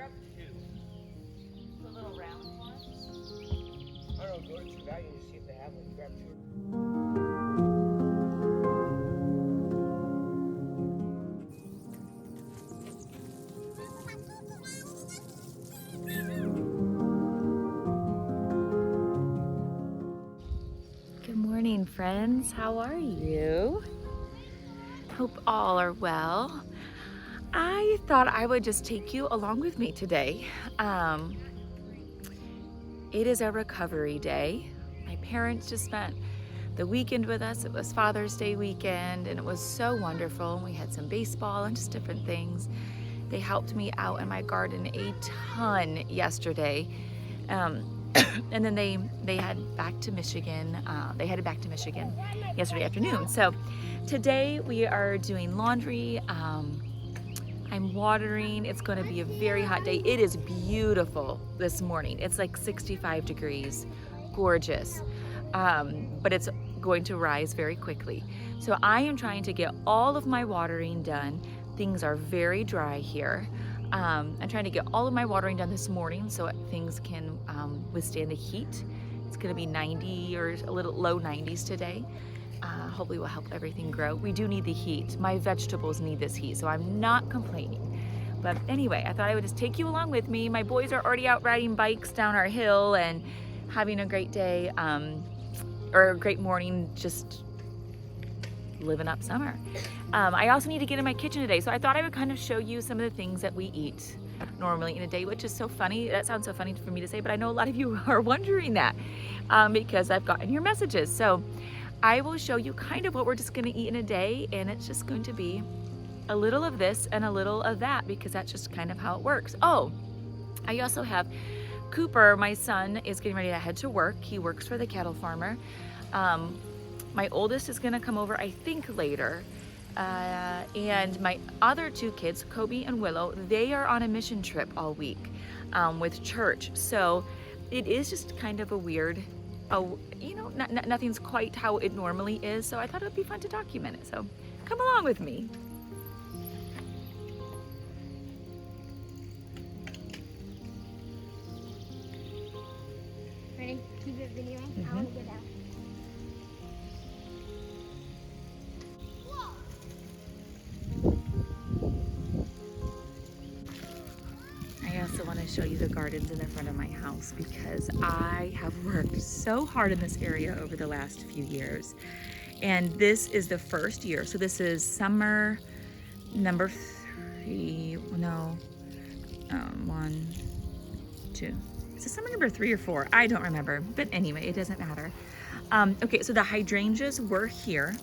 grab two. The little round ones? I don't know, go to True Value and see if they have one. Grab two. Good morning, friends. How are you? Hope all are well. I thought I would just take you along with me today. It is a recovery day. My parents just spent the weekend with us. It was Father's Day weekend, and it was so wonderful. We had some baseball and just different things. They helped me out in my garden a ton yesterday. And then they headed back to Michigan. Yesterday afternoon. So today we are doing laundry. I'm watering. It's going to be a very hot day. It is beautiful this morning. It's like 65 degrees, gorgeous. But it's going to rise very quickly. So I am trying to get all of my watering done. Things are very dry here. I'm trying to get all of my watering done this morning so things can withstand the heat. It's going to be 90 or a little low 90s today. Hopefully will help everything grow. We do need the heat. My vegetables need this heat, so I'm not complaining. But anyway, I thought I would just take you along with me. My boys are already out riding bikes down our hill and having a great day, or a great morning, just living up summer. I also need to get in my kitchen today, so I thought I would kind of show you some of the things that we eat normally in a day, which is so funny. That sounds so funny for me to say, but I know a lot of you are wondering that because I've gotten your messages. So I will show you kind of what we're just going to eat in a day, and it's just going to be a little of this and a little of that because that's just kind of how it works. Oh, I also have Cooper, my son, is getting ready to head to work. He works for the cattle farmer. My oldest is going to come over, I think, later. And my other two kids, Kobe and Willow, they are on a mission trip all week with church. So it is just kind of a weird, nothing's quite how it normally is. So I thought it would be fun to document it. So come along with me. Ready? Keep it videoing. I want to get out. I also want to show you the gardens in the front of my house because I have worked so hard in this area over the last few years. And this is the first year. So this is summer number 3. No, 1, 2. Is it summer number 3 or 4? I don't remember. But anyway, it doesn't matter. Okay, so the hydrangeas were here,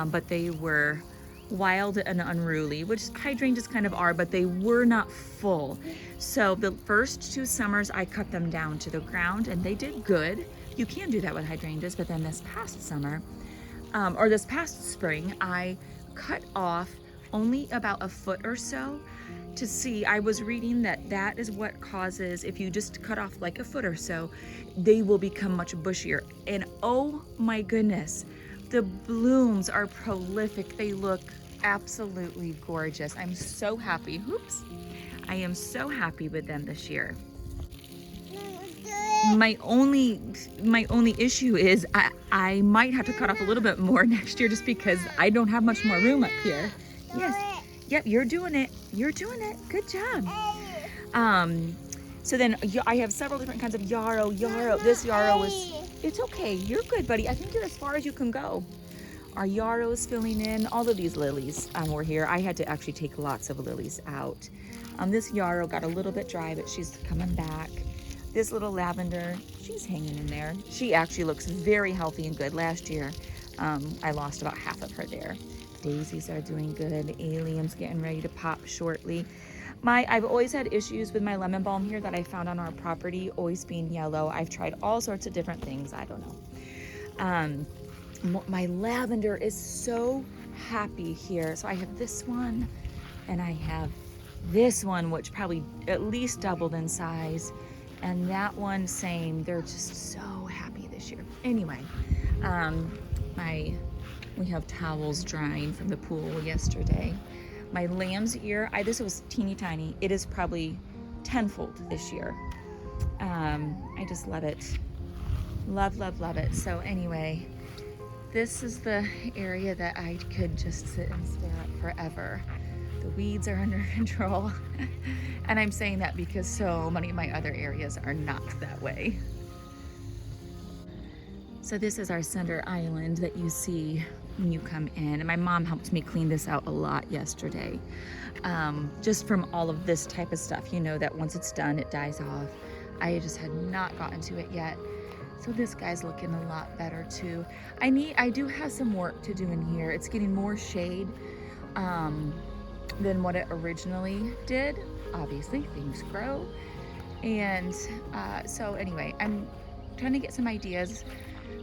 but they were wild and unruly, which hydrangeas kind of are, but they were not full. So the first 2 summers I cut them down to the ground and they did good. You can do that with hydrangeas, but then this past summer, or this past spring, I cut off only about a foot or so to see. I was reading that is what causes, if you just cut off like a foot or so, they will become much bushier. And oh my goodness, the blooms are prolific. They look absolutely gorgeous. I'm so happy. Oops. I am so happy with them this year. My only issue is I might have to cut off a little bit more next year just because I don't have much more room up here. Yes. Yep, you're doing it. You're doing it. Good job. So then I have several different kinds of yarrow. This yarrow is, it's okay. You're good, buddy. I think you're as far as you can go. Our yarrow is filling in. All of these lilies were here. I had to actually take lots of lilies out. This yarrow got a little bit dry, but she's coming back. This little lavender, she's hanging in there. She actually looks very healthy and good. Last year, I lost about half of her there. Daisies are doing good. Allium's getting ready to pop shortly. I've always had issues with my lemon balm here that I found on our property, always being yellow. I've tried all sorts of different things. I don't know. My lavender is so happy here. So I have this one and I have this one, which probably at least doubled in size. And that one, same. They're just so happy this year. Anyway, we have towels drying from the pool yesterday. My lamb's ear, this was teeny tiny. It is probably tenfold this year. I just love it. Love, love, love it. So anyway, this is the area that I could just sit and stare at forever. The weeds are under control. And I'm saying that because so many of my other areas are not that way. So this is our center island that you see when you come in. And my mom helped me clean this out a lot yesterday. Just from all of this type of stuff, you know that once it's done, it dies off. I just had not gotten to it yet. So this guy's looking a lot better too. I do have some work to do in here. It's getting more shade than what it originally did. Obviously, things grow. And so anyway, I'm trying to get some ideas.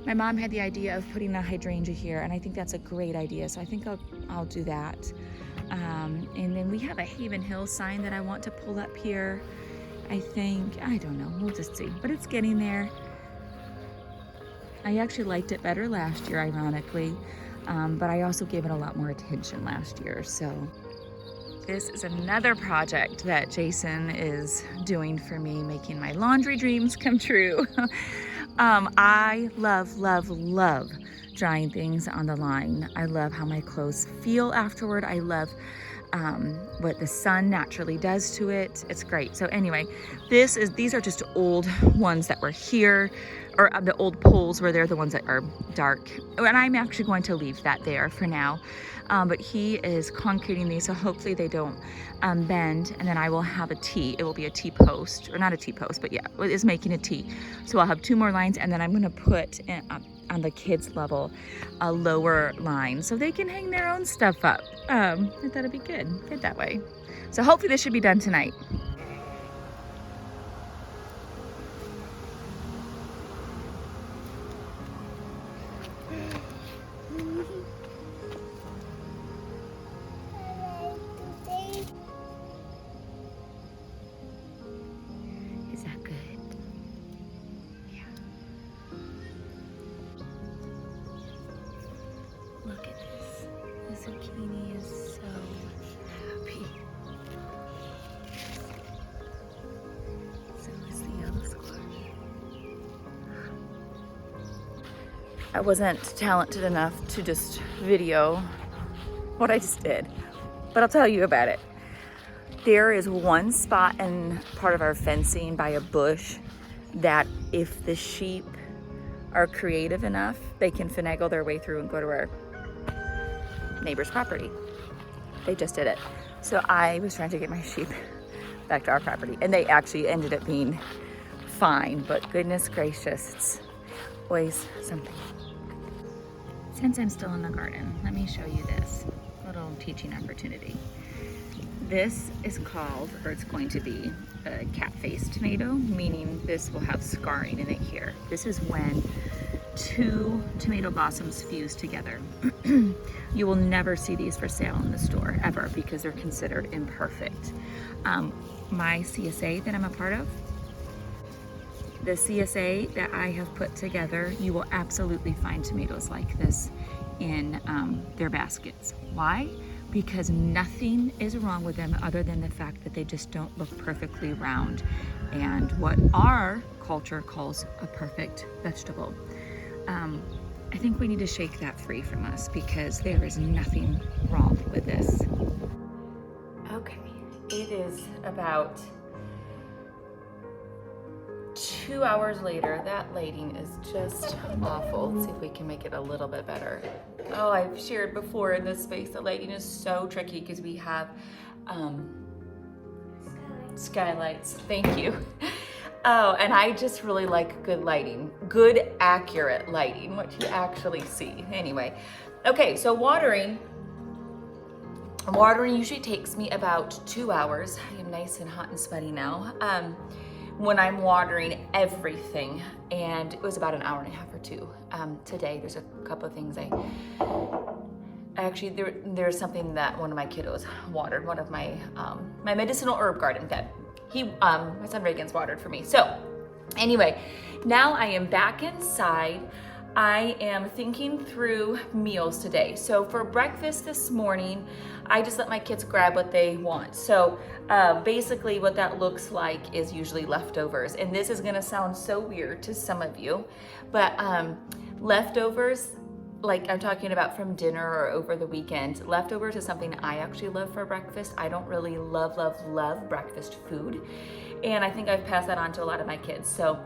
My mom had the idea of putting a hydrangea here, and I think that's a great idea. So I think I'll do that. And then we have a Haven Hill sign that I want to pull up here. I don't know, we'll just see. But it's getting there. I actually liked it better last year, ironically. But I also gave it a lot more attention last year, so. This is another project that Jason is doing for me, making my laundry dreams come true. I love, love, love drying things on the line. I love how my clothes feel afterward. I love what the sun naturally does to it. It's great. So anyway, these are just old ones that were here, or the old poles where they're the ones that are dark. And I'm actually going to leave that there for now. But he is concreting these, so hopefully they don't bend, and then I will have a T. It will be a T-post, or not a T-post, but yeah, it is making a T. So I'll have 2 more lines, and then I'm gonna put on the kids level a lower line so they can hang their own stuff up. I thought it'd be good that way. So hopefully this should be done tonight. Is that good? Yeah. Look at this. The zucchini is so happy. So is the yellow squash. I wasn't talented enough to just video what I just did, but I'll tell you about it. There is one spot in part of our fencing by a bush that if the sheep are creative enough, they can finagle their way through and go to our neighbor's property. They just did it. So I was trying to get my sheep back to our property, and they actually ended up being fine, but goodness gracious, it's always something. Since I'm still in the garden, let me show you this little teaching opportunity. This is called, or it's going to be, a cat-faced tomato, meaning this will have scarring in it here. This is when 2 tomato blossoms fuse together. You will never see these for sale in the store, ever, because they're considered imperfect. My CSA that I'm a part of, the CSA that I have put together, you will absolutely find tomatoes like this in their baskets. Why? Because nothing is wrong with them other than the fact that they just don't look perfectly round and what our culture calls a perfect vegetable. I think we need to shake that free from us because there is nothing wrong with this. Okay, it is about 2 hours later. That lighting is just awful. Let's see if we can make it a little bit better. Oh, I've shared before in this space, the lighting is so tricky because we have skylights. Thank you. Oh, and I just really like good lighting, good accurate lighting, what you actually see. Anyway, okay, so watering usually takes me about 2 hours. I am nice and hot and sweaty now. When I'm watering everything, and it was about an hour and a half or 2. Today, there's a couple of things there's something that one of my kiddos watered, one of my my medicinal herb garden that my son Reagan's watered for me. So anyway, now I am back inside. I am thinking through meals today. So for breakfast this morning, I just let my kids grab what they want. So basically what that looks like is usually leftovers. And this is gonna sound so weird to some of you, but leftovers, like I'm talking about from dinner or over the weekend, leftovers is something I actually love for breakfast. I don't really love breakfast food. And I think I've passed that on to a lot of my kids. So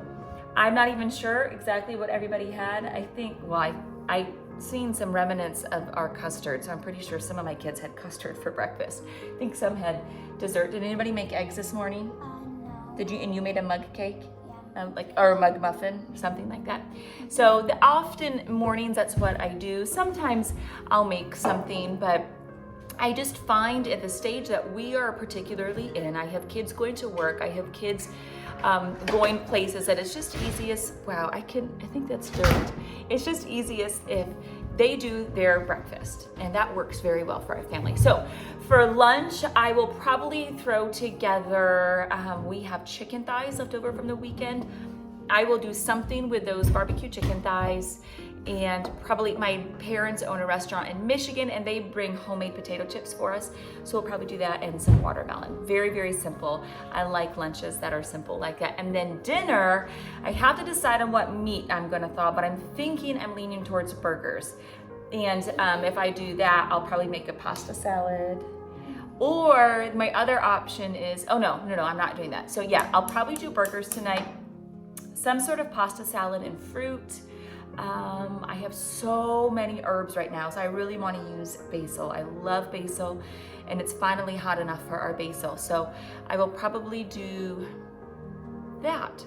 I'm not even sure exactly what everybody had. I think, well, I seen some remnants of our custard, so I'm pretty sure some of my kids had custard for breakfast. I think some had dessert. Did anybody make eggs this morning? No. Did you? And you made a mug cake? Yeah. Or a mug muffin, something like that. So often mornings, that's what I do. Sometimes I'll make something, but I just find at the stage that we are particularly in, I have kids going to work, I have kids going places, that it's just easiest, wow, I think that's dirt. It's just easiest if they do their breakfast, and that works very well for our family. So for lunch, I will probably throw together, we have chicken thighs left over from the weekend. I will do something with those barbecue chicken thighs, and probably my parents own a restaurant in Michigan and they bring homemade potato chips for us. So we'll probably do that and some watermelon. Very, very simple. I like lunches that are simple like that. And then dinner, I have to decide on what meat I'm gonna thaw, but I'm thinking I'm leaning towards burgers. And if I do that, I'll probably make a pasta salad. Or my other option is, oh no, I'm not doing that. So yeah, I'll probably do burgers tonight. Some sort of pasta salad and fruit. I have so many herbs right now, so I really want to use basil. I love basil, and it's finally hot enough for our basil. So I will probably do that.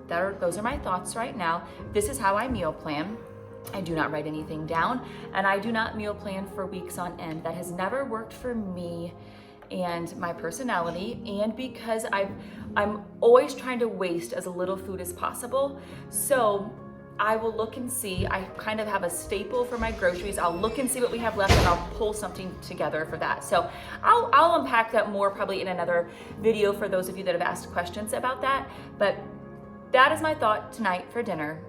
Those are my thoughts right now. This is how I meal plan. I do not write anything down, and I do not meal plan for weeks on end. That has never worked for me and my personality, and because I'm always trying to waste as little food as possible. So I will look and see. I kind of have a staple for my groceries. I'll look and see what we have left, and I'll pull something together for that. So I'll unpack that more probably in another video for those of you that have asked questions about that. But that is my thought tonight for dinner.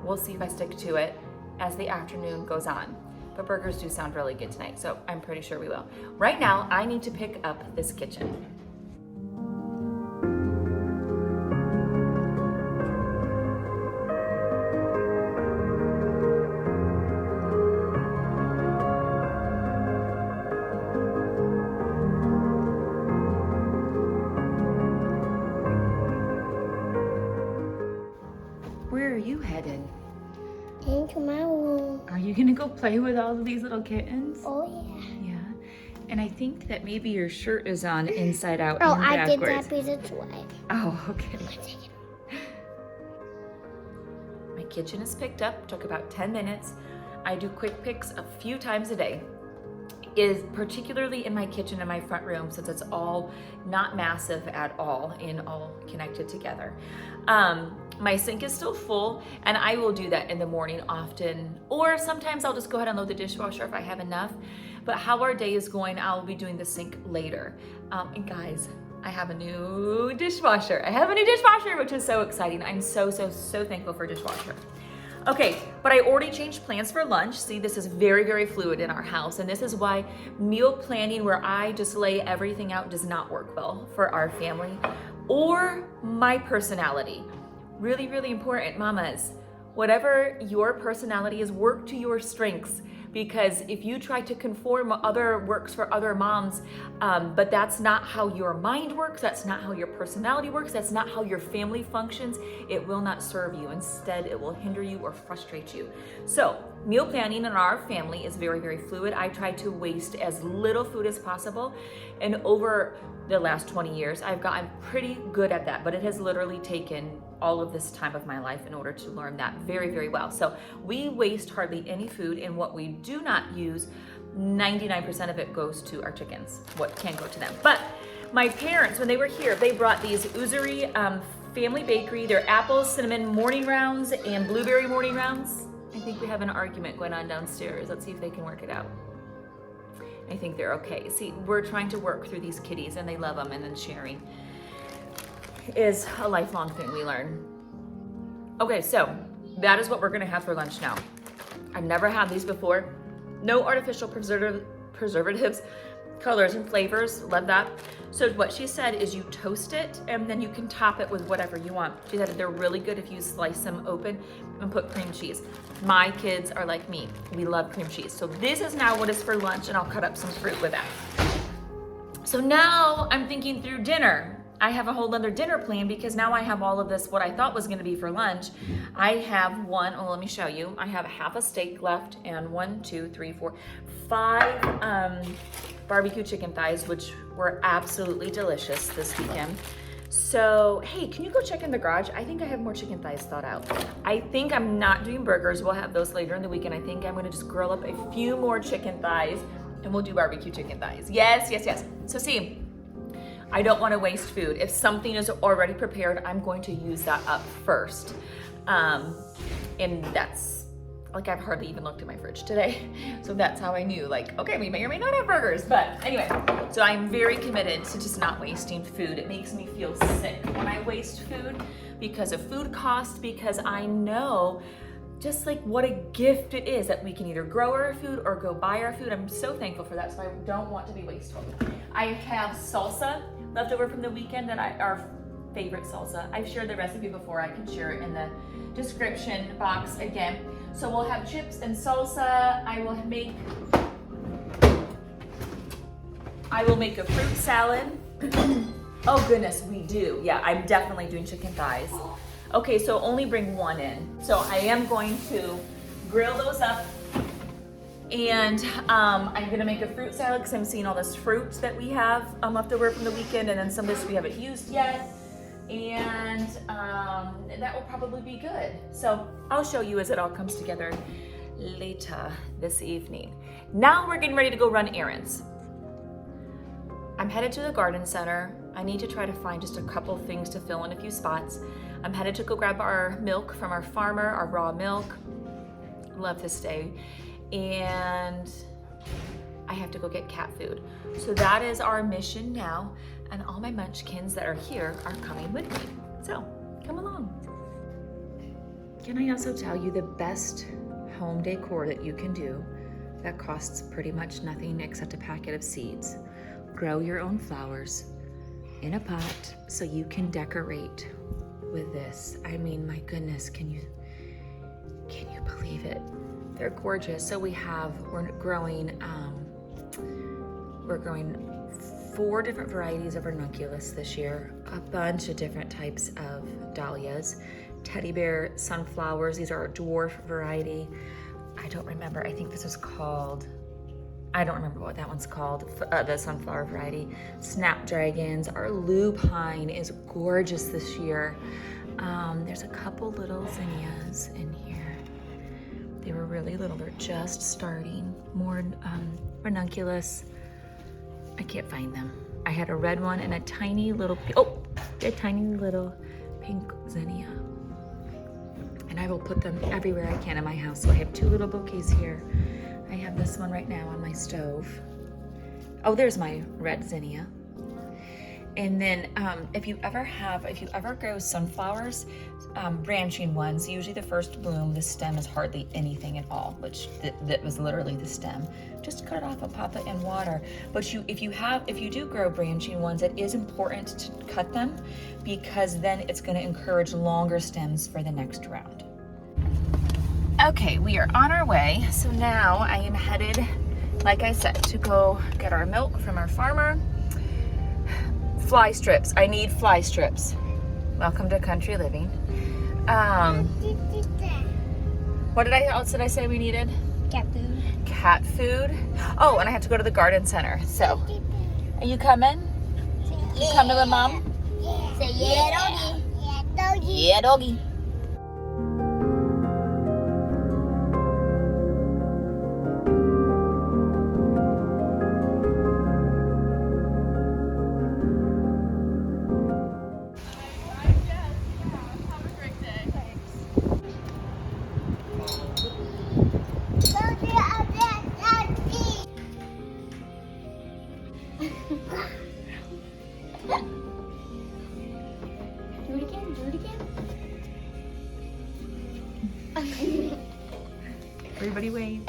We'll see if I stick to it as the afternoon goes on. But burgers do sound really good tonight, so I'm pretty sure we will. Right now, I need to pick up this kitchen. Where are you headed? Into my room. Are you gonna go play with all of these little kittens? Oh yeah. Yeah. And I think that maybe your shirt is on inside out Oh, and I did backwards. that because it's wet. Oh, okay. I'm gonna take it. My kitchen is picked up, took about 10 minutes. I do quick picks a few times a day. Is particularly in my kitchen and my front room, since it's all not massive at all and all connected together. My sink is still full, and I will do that in the morning often, or sometimes I'll just go ahead and load the dishwasher if I have enough. But how our day is going, I'll be doing the sink later. And guys, I have a new dishwasher. Which is so exciting. I'm so thankful for dishwasher. Okay, but I already changed plans for lunch. See, this is very, very fluid in our house, and this is why meal planning where I just lay everything out does not work well for our family or my personality. Really, really important, mamas. Whatever your personality is, work to your strengths. Because if you try to conform other works for other moms, but that's not how your mind works, that's not how your personality works, that's not how your family functions, it will not serve you. Instead, it will hinder you or frustrate you. So meal planning in our family is very, very fluid. I try to waste as little food as possible. And over the last 20 years, I've gotten pretty good at that, but it has literally taken all of this time of my life in order to learn that very, very well. So we waste hardly any food, and what we do not use, 99% of it goes to our chickens, what can go to them. But my parents, when they were here, they brought these Uzuri Family Bakery, their apple cinnamon morning rounds and blueberry morning rounds. I think we have an argument going on downstairs. Let's see if they can work it out. I think they're okay. See, we're trying to work through these kitties, and they love them, and then sharing is a lifelong thing we learn. Okay, so that is what we're gonna have for lunch now. I've never had these before. No artificial preservatives, colors, and flavors. Love that. So what she said is you toast it and then you can top it with whatever you want. She said they're really good if you slice them open and put cream cheese. My kids are like me. We love cream cheese. So this is now what is for lunch, and I'll cut up some fruit with that. So now I'm thinking through dinner. I have a whole other dinner plan because now I have all of this, what I thought was gonna be for lunch. I have let me show you. I have half a steak left and 1, 2, 3, 4, 5 barbecue chicken thighs, which were absolutely delicious this weekend. So, hey, can you go check in the garage? I think I have more chicken thighs thawed out. I think I'm not doing burgers. We'll have those later in the weekend. I think I'm gonna just grill up a few more chicken thighs and we'll do barbecue chicken thighs. Yes, yes, yes. So see, I don't want to waste food. If something is already prepared, I'm going to use that up first. And that's, like, I've hardly even looked at my fridge today. So that's how I knew, like, okay, we may or may not have burgers. But anyway, so I'm very committed to just not wasting food. It makes me feel sick when I waste food because of food costs, because I know just like what a gift it is that we can either grow our food or go buy our food. I'm so thankful for that, so I don't want to be wasteful. I have salsa left over from the weekend our favorite salsa. I've shared the recipe before. I can share it in the description box again. So we'll have chips and salsa. I will make a fruit salad. Oh goodness, we do. Yeah, I'm definitely doing chicken thighs. Okay, so only bring one in. So I am going to grill those up, and I'm gonna make a fruit salad because I'm seeing all this fruit that we have left over from the weekend, and then some of this we haven't used yet, and that will probably be good. So I'll show you as it all comes together later this evening. Now we're getting ready to go run errands. I'm headed to the garden center. I need to try to find just a couple things to fill in a few spots. I'm headed to go grab our milk from our farmer, our raw milk. Love this day. And I have to go get cat food. So that is our mission now. And all my munchkins that are here are coming with me. So come along. Can I also tell you the best home decor that you can do that costs pretty much nothing except a packet of seeds? Grow your own flowers in a pot so you can decorate with this. I mean, my goodness, can you believe it? They're gorgeous. So we're growing 4 different varieties of ranunculus this year, a bunch of different types of dahlias, teddy bear sunflowers. These are a dwarf variety. I don't remember. I think this is called, I don't remember what that one's called, the sunflower variety. Snapdragons. Our lupine is gorgeous this year. There's a couple little zinnias in here. They were really little. They're just starting. More ranunculus. I can't find them. I had a red one and a tiny little pink zinnia. And I will put them everywhere I can in my house. So I have 2 little bouquets here. I have this one right now on my stove. Oh, there's my red zinnia. And then if you ever grow sunflowers, branching ones, usually the first bloom, the stem is hardly anything at all, which that was literally the stem. Just cut it off and pop it in water. But if you do grow branching ones, it is important to cut them because then it's going to encourage longer stems for the next round. Okay, we are on our way. So now I am headed, like I said, to go get our milk from our farmer. Fly strips. I need fly strips. Welcome to country living. What else did I say we needed? Cat food. Cat food. Oh, and I have to go to the garden center. So, are you coming? You coming with Mom? Yeah. Say yeah, doggy. Yeah, doggy. Yeah, doggy. Do it again. Everybody wave.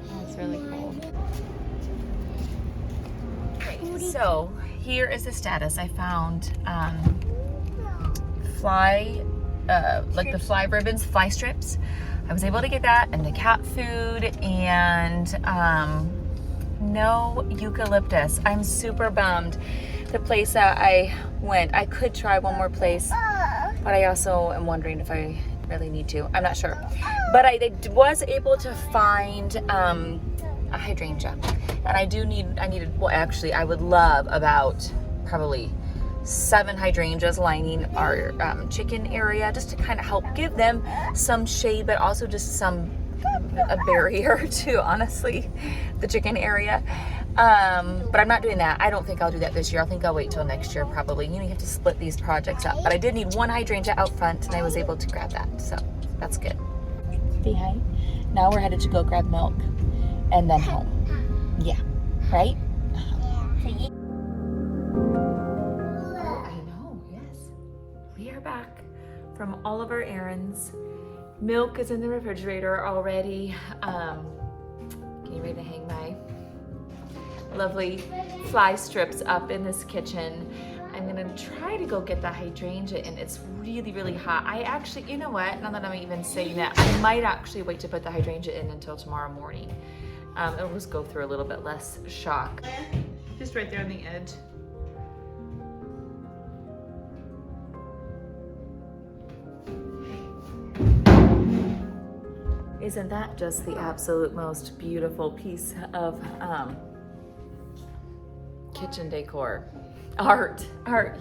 That's really cool. So here is the status. I found like the fly ribbons, fly strips. I was able to get that, and the cat food, and no eucalyptus. I'm super bummed. The place that I went, I could try one more place, but I also am wondering if I really need to. I'm not sure. But I was able to find a hydrangea, and I would love about probably 7 hydrangeas lining our chicken area, just to kind of help give them some shade, but also just a barrier to, honestly, the chicken area. But I'm not doing that. I don't think I'll do that this year. I think I'll wait till next year probably. You have to split these projects up. But I did need 1 hydrangea out front, and I was able to grab that, so that's good. Say hi. Now we're headed to go grab milk and then home. Yeah, right? We are back from all of our errands. Milk is in the refrigerator already. Getting ready to hang my lovely fly strips up in this kitchen. I'm gonna try to go get the hydrangea in. It's really, really hot. I actually, you know what? Now that I'm even saying that, I might actually wait to put the hydrangea in until tomorrow morning. It'll just go through a little bit less shock. Just right there on the edge. Isn't that just the absolute most beautiful piece of kitchen decor? Art,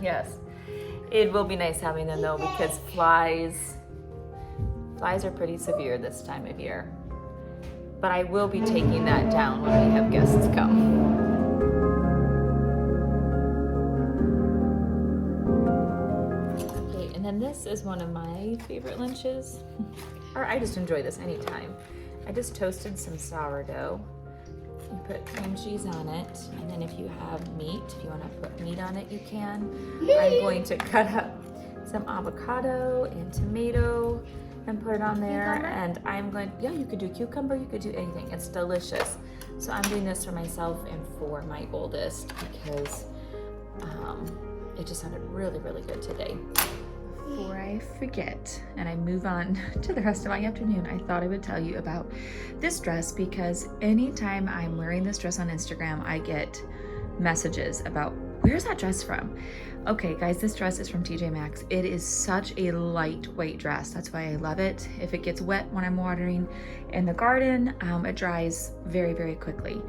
yes. It will be nice having them though, because flies are pretty severe this time of year. But I will be taking that down when we have guests come. Okay, and then this is one of my favorite lunches. Or I just enjoy this anytime. I just toasted some sourdough. You put cream cheese on it, and then if you have meat, if you want to put meat on it, you can. I'm going to cut up some avocado and tomato and put it on there. And I'm going, you could do cucumber, you could do anything. It's delicious. So I'm doing this for myself and for my oldest because it just sounded really, really good today. Before I forget and I move on to the rest of my afternoon, I thought I would tell you about this dress, because anytime I'm wearing this dress on Instagram, I get messages about, where's that dress from? Okay, guys, this dress is from TJ Maxx. It is such a lightweight dress. That's why I love it. If it gets wet when I'm watering in the garden, it dries very, very quickly.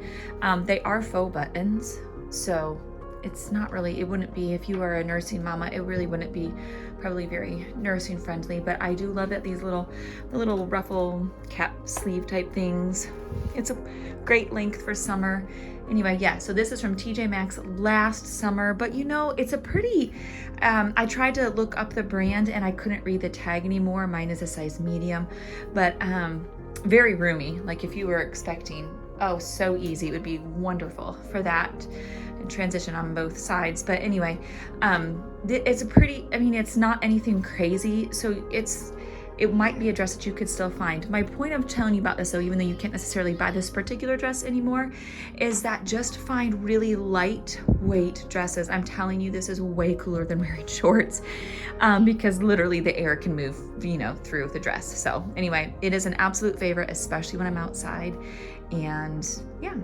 They are faux buttons, so it's not really, it wouldn't be, if you are a nursing mama, it really wouldn't be probably very nursing friendly, but I do love it. These the little ruffle cap sleeve type things. It's a great length for summer. Anyway, yeah, so this is from TJ Maxx last summer, but it's a pretty, I tried to look up the brand and I couldn't read the tag anymore. Mine is a size medium, but very roomy. Like if you were expecting, so easy, it would be wonderful for that. Transition on both sides, but anyway, it's a pretty, it's not anything crazy, so it might be a dress that you could still find. My point of telling you about this though, even though you can't necessarily buy this particular dress anymore, is that just find really lightweight dresses. I'm telling you, this is way cooler than wearing shorts, because literally the air can move through the dress. So anyway, it is an absolute favorite, especially when I'm outside. And yeah.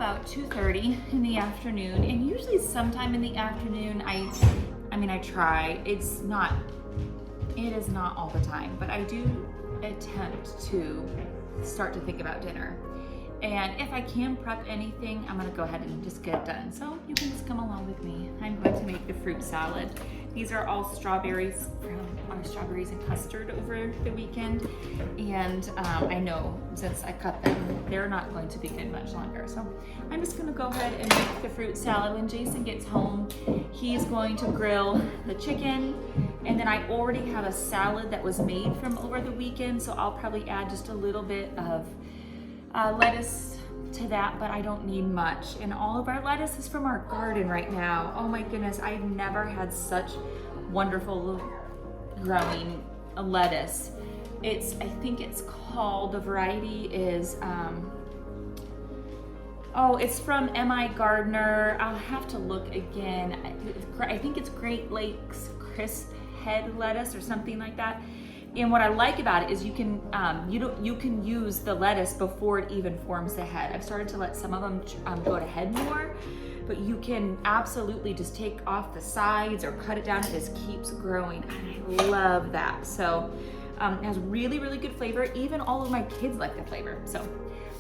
about 2:30 in the afternoon, and usually sometime in the afternoon, I try. It is not all the time, but I do attempt to start to think about dinner. And if I can prep anything, I'm gonna go ahead and just get it done. So you can just come along with me. I'm going to make the fruit salad. These are all strawberries from our strawberries and custard over the weekend. And I know since I cut them, they're not going to be good much longer. So I'm just gonna go ahead and make the fruit salad. When Jason gets home, he's going to grill the chicken. And then I already have a salad that was made from over the weekend. So I'll probably add just a little bit of lettuce to that, but I don't need much. And all of our lettuce is from our garden right now. Oh my goodness, I've never had such wonderful growing lettuce. I think it's called, the variety is, it's from M.I. Gardner. I'll have to look again. I think it's Great Lakes Crisp Head lettuce or something like that. And what I like about it is you can use the lettuce before it even forms the head. I've started to let some of them go to head more, but you can absolutely just take off the sides or cut it down. It just keeps growing, and I love that. So it has really, really good flavor. Even all of my kids like the flavor. So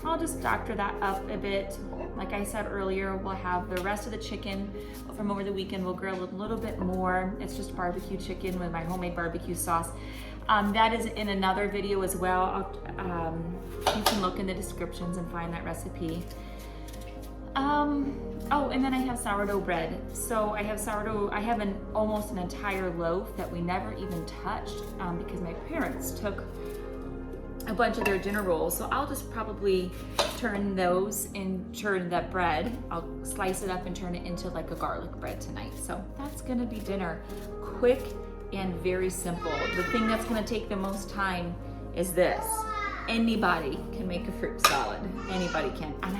I'll just doctor that up a bit. Like I said earlier, we'll have the rest of the chicken from over the weekend. We'll grill a little bit more. It's just barbecue chicken with my homemade barbecue sauce. That is in another video as well. You can look in the descriptions and find that recipe. And then I have sourdough bread. So I have sourdough, I have almost an entire loaf that we never even touched because my parents took a bunch of their dinner rolls. So I'll just probably turn that bread. I'll slice it up and turn it into like a garlic bread tonight. So that's gonna be dinner. Quick and very simple. The thing that's gonna take the most time is this. Anybody can make a fruit salad. Anybody can. And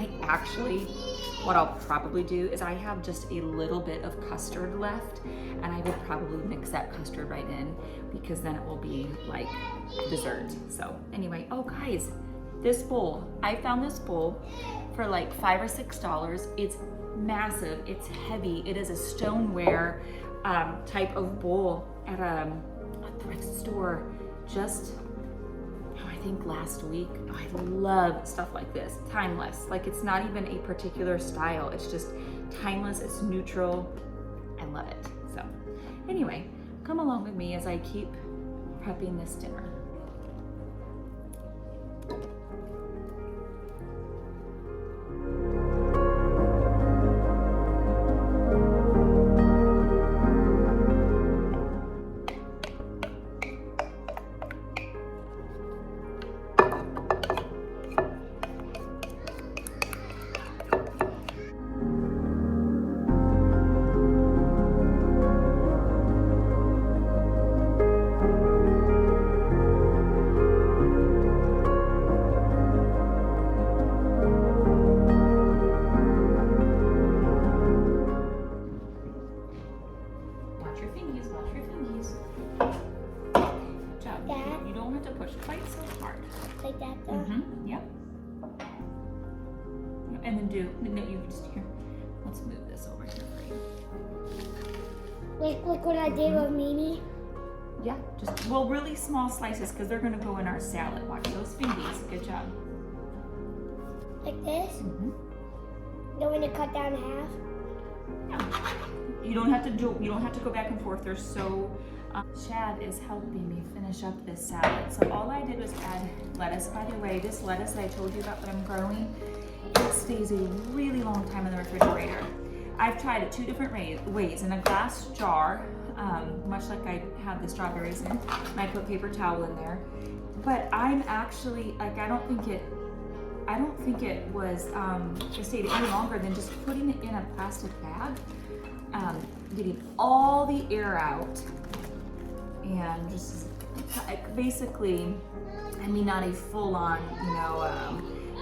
what I'll probably do is I have just a little bit of custard left, and I will probably mix that custard right in because then it will be like dessert. So anyway, oh guys, this bowl, I found this bowl for like $5 or $6. It's massive, it's heavy. It is a stoneware type of bowl at a thrift store I think last week. I love stuff like this, timeless. Like it's not even a particular style. It's just timeless, it's neutral. I love it. So anyway, come along with me as I keep prepping this dinner. Like that though? Mm-hmm. Yep. And then you can just here. Let's move this over here for you. Like what I did with Mimi? Yeah, really small slices because they're gonna go in our salad. Watch those fingies. Good job. Like this? Mm-hmm. Then when you cut down in half? Yeah. You don't have to go back and forth. They're so. Chad is helping me finish up this salad. So all I did was add lettuce. By the way, this lettuce that I told you about that I'm growing, it stays a really long time in the refrigerator. I've tried it 2 different ways. In a glass jar, much like I have the strawberries in, and I put paper towel in there. But I'm actually, like, I don't think it was, it stayed any longer than just putting it in a plastic bag, getting all the air out, and just basically, I mean, not a full-on,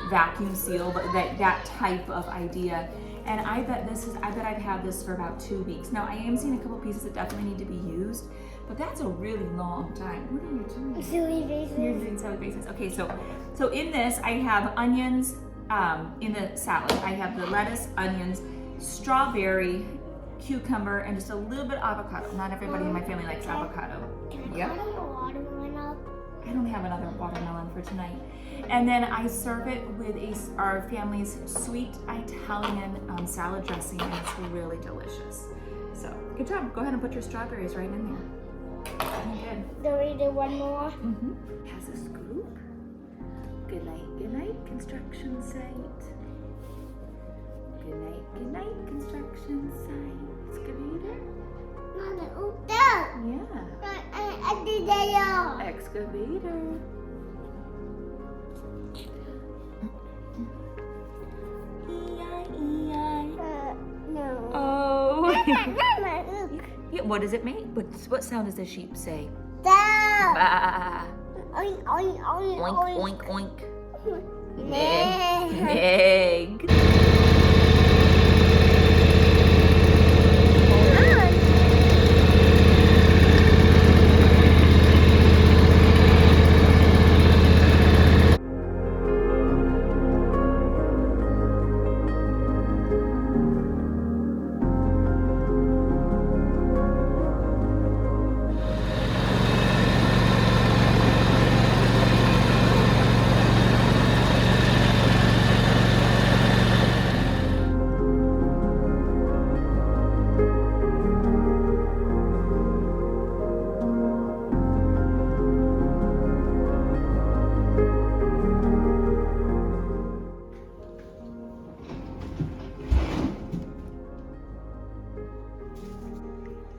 vacuum seal, but that type of idea. And I bet I've had this for about 2 weeks. Now I am seeing a couple pieces that definitely need to be used, but that's a really long time. What are you doing? Silly faces. You're doing silly faces. Okay, so in this I have onions, in the salad. I have the lettuce, onions, strawberry, cucumber, and just a little bit of avocado. Not everybody in my family likes avocado. Yep. Cut a watermelon up. I don't have another watermelon for tonight. And then I serve it with our family's sweet Italian salad dressing, and it's really delicious. So, good job. Go ahead and put your strawberries right in there. Looking good. Do we do one more? Mm-hmm. Has a scoop. Good night, construction site. Good night, construction site. Excavator. Yeah. I did that. Excavator. No. Oh. Mama, look. Yeah, what does it make? What sound does the sheep say? Dad. Bah. Oink, oink, oink, Oink, oink. oink, oink. Egg. Egg.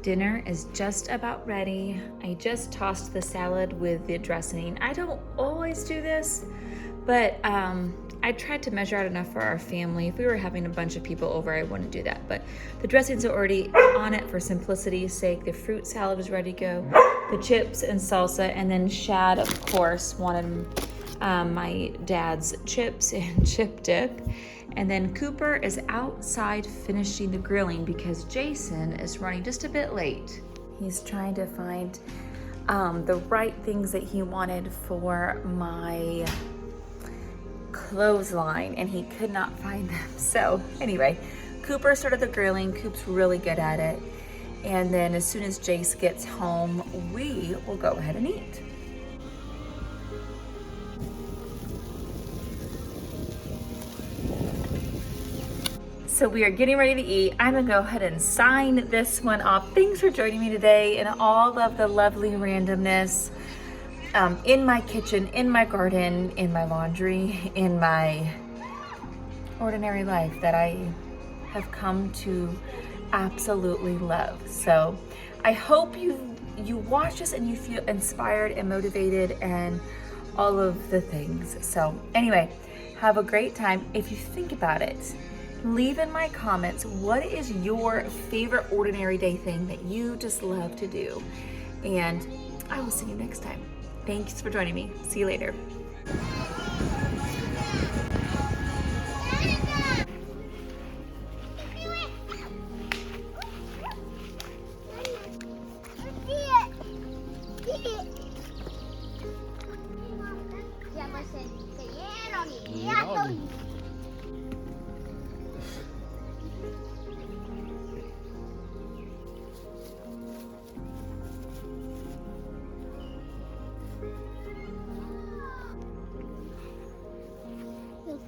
Dinner is just about ready. I just tossed the salad with the dressing. I don't always do this, but I tried to measure out enough for our family. If we were having a bunch of people over, I wouldn't do that. But the dressings are already on it for simplicity's sake. The fruit salad is ready to go. The chips and salsa, and then Shad, of course, wanted my dad's chips and chip dip. And then Cooper is outside finishing the grilling because Jason is running just a bit late. He's trying to find the right things that he wanted for my clothesline, and he could not find them. So anyway, Cooper started the grilling. Coop's really good at it. And then as soon as Jace gets home, we will go ahead and eat. So we are getting ready to eat. I'm gonna go ahead and sign this one off. Thanks for joining me today in all of the lovely randomness in my kitchen, in my garden, in my laundry, in my ordinary life that I have come to absolutely love. So I hope you watch this and you feel inspired and motivated and all of the things. So anyway, have a great time. If you think about it, leave in my comments, what is your favorite ordinary day thing that you just love to do? And I will see you next time. Thanks for joining me. See you later.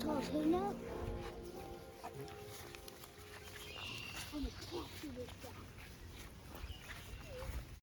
Talking up. I'm a